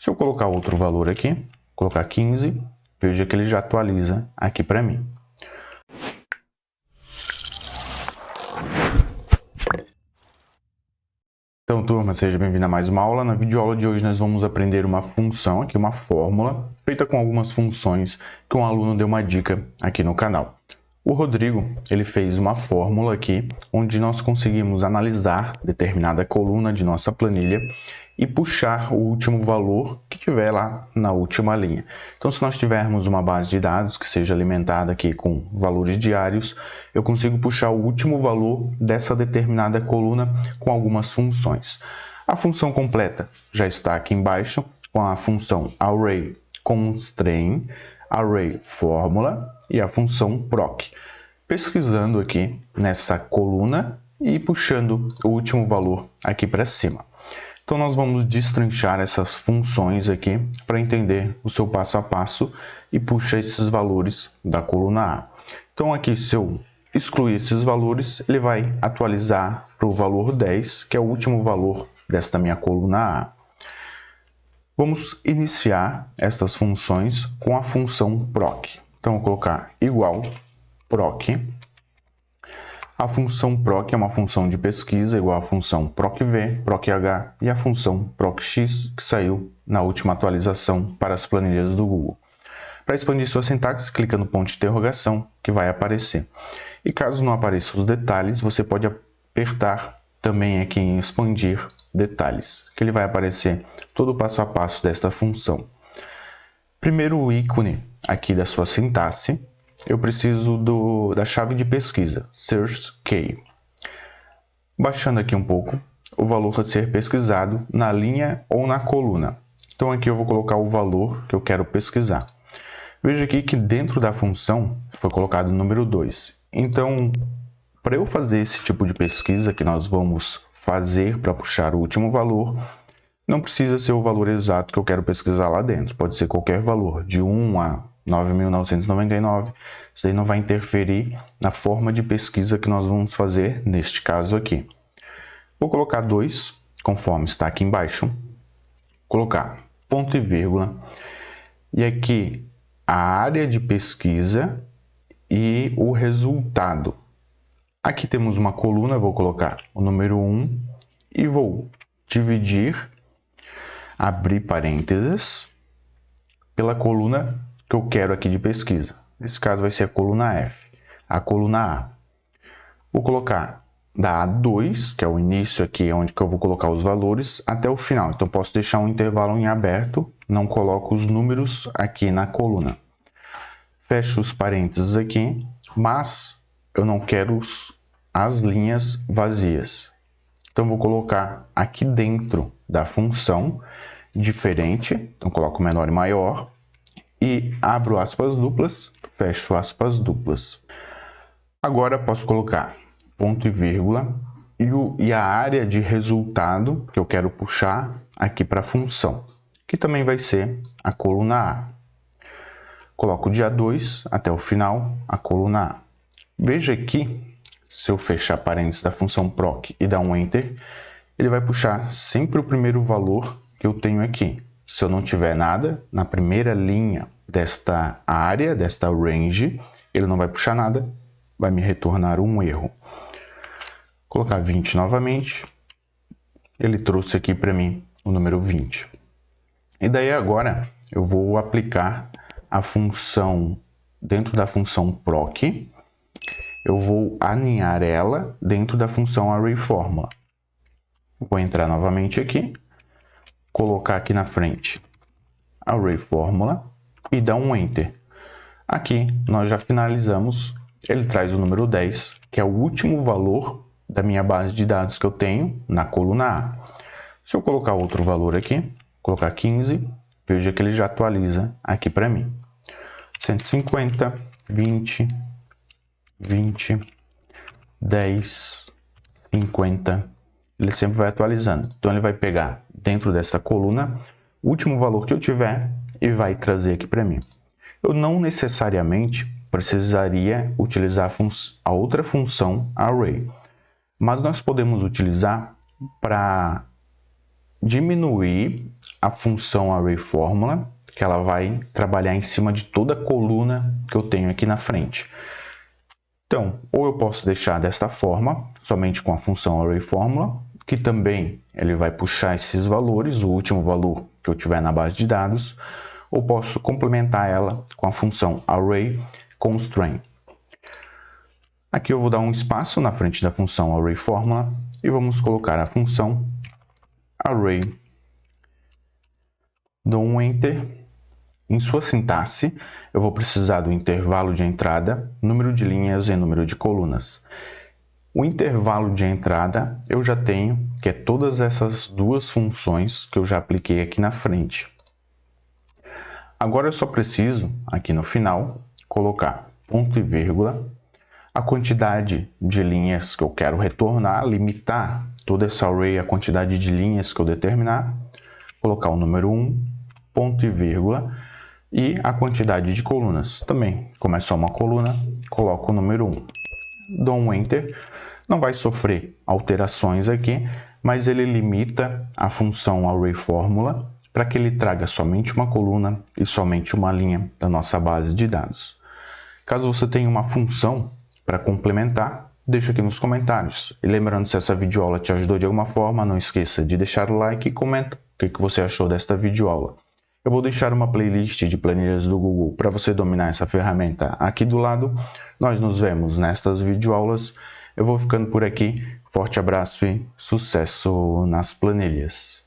Se eu colocar outro valor aqui, colocar 15, veja que ele já atualiza aqui para mim. Então, turma, seja bem-vindo a mais uma aula. Na videoaula de hoje nós vamos aprender uma função, aqui uma fórmula, feita com algumas funções que um aluno deu uma dica aqui no canal. O Rodrigo, ele fez uma fórmula aqui, onde nós conseguimos analisar determinada coluna de nossa planilha e puxar o último valor que tiver lá na última linha. Então, se nós tivermos uma base de dados que seja alimentada aqui com valores diários, eu consigo puxar o último valor dessa determinada coluna com algumas funções. A função completa já está aqui embaixo, com a função array constrain, array fórmula e a função proc. Pesquisando aqui nessa coluna e puxando o último valor aqui para cima. Então nós vamos destrinchar essas funções aqui para entender o seu passo a passo e puxar esses valores da coluna A. Então aqui, se eu excluir esses valores, ele vai atualizar para o valor 10, que é o último valor desta minha coluna A. Vamos iniciar estas funções com a função proc. Então, eu vou colocar igual proc. A função proc é uma função de pesquisa, igual à função procv, proch e a função procx, que saiu na última atualização para as planilhas do Google. Para expandir sua sintaxe, clica no ponto de interrogação, que vai aparecer. E caso não apareçam os detalhes, você pode apertar também aqui em expandir detalhes, que ele vai aparecer todo o passo a passo desta função. Primeiro o ícone aqui da sua sintaxe, eu preciso da chave de pesquisa, search key. Baixando aqui um pouco, o valor a ser pesquisado na linha ou na coluna. Então aqui eu vou colocar o valor que eu quero pesquisar. Veja aqui que dentro da função foi colocado o número 2. Então, para eu fazer esse tipo de pesquisa que nós vamos fazer para puxar o último valor, não precisa ser o valor exato que eu quero pesquisar lá dentro. Pode ser qualquer valor, de 1 a 9.999. Isso aí não vai interferir na forma de pesquisa que nós vamos fazer neste caso aqui. Vou colocar 2, conforme está aqui embaixo. Colocar ponto e vírgula. E aqui a área de pesquisa e o resultado. Aqui temos uma coluna, vou colocar o número 1 e vou dividir, abrir parênteses, pela coluna que eu quero aqui de pesquisa. Nesse caso vai ser a coluna F, a coluna A. Vou colocar da A2, que é o início aqui, onde que eu vou colocar os valores, até o final. Então, posso deixar um intervalo em aberto, não coloco os números aqui na coluna. Fecho os parênteses aqui, mas eu não quero as linhas vazias. Então, vou colocar aqui dentro da função, diferente. Então, coloco menor e maior. E abro aspas duplas, fecho aspas duplas. Agora, posso colocar ponto e vírgula e a área de resultado que eu quero puxar aqui para a função, que também vai ser a coluna A. Coloco de A2 até o final, a coluna A. Veja aqui, se eu fechar parênteses da função proc e dar um Enter, ele vai puxar sempre o primeiro valor que eu tenho aqui. Se eu não tiver nada na primeira linha desta área, desta range, ele não vai puxar nada, vai me retornar um erro. Vou colocar 20 novamente, ele trouxe aqui para mim o número 20. E daí agora eu vou aplicar a função, dentro da função proc, eu vou aninhar ela dentro da função array fórmula. Vou entrar novamente aqui, colocar aqui na frente array fórmula e dar um Enter. Aqui nós já finalizamos, ele traz o número 10, que é o último valor da minha base de dados que eu tenho na coluna A. Se eu colocar outro valor aqui, colocar 15, veja que ele já atualiza aqui para mim. 150, 20, 20, 10, 50, ele sempre vai atualizando. Então, ele vai pegar dentro dessa coluna o último valor que eu tiver e vai trazer aqui para mim. Eu não necessariamente precisaria utilizar a outra função array, mas nós podemos utilizar para diminuir a função ArrayFormula, que ela vai trabalhar em cima de toda a coluna que eu tenho aqui na frente. Então, ou eu posso deixar desta forma, somente com a função ArrayFormula, que também ele vai puxar esses valores, o último valor que eu tiver na base de dados, ou posso complementar ela com a função ArrayConstraint. Aqui eu vou dar um espaço na frente da função ArrayFormula e vamos colocar a função Array. Dou um Enter. Em sua sintaxe, eu vou precisar do intervalo de entrada, número de linhas e número de colunas. O intervalo de entrada eu já tenho, que é todas essas duas funções que eu já apliquei aqui na frente. Agora eu só preciso, aqui no final, colocar ponto e vírgula, a quantidade de linhas que eu quero retornar, limitar toda essa array à quantidade de linhas que eu determinar, colocar o número 1, ponto e vírgula, e a quantidade de colunas também. Como é só uma coluna, coloco o número 1. Dou um Enter. Não vai sofrer alterações aqui, mas ele limita a função ArrayFormula para que ele traga somente uma coluna e somente uma linha da nossa base de dados. Caso você tenha uma função para complementar, deixa aqui nos comentários. E lembrando, se essa videoaula te ajudou de alguma forma, não esqueça de deixar o like e comenta o que você achou desta videoaula. Eu vou deixar uma playlist de planilhas do Google para você dominar essa ferramenta aqui do lado. Nós nos vemos nestas videoaulas. Eu vou ficando por aqui. Forte abraço e sucesso nas planilhas.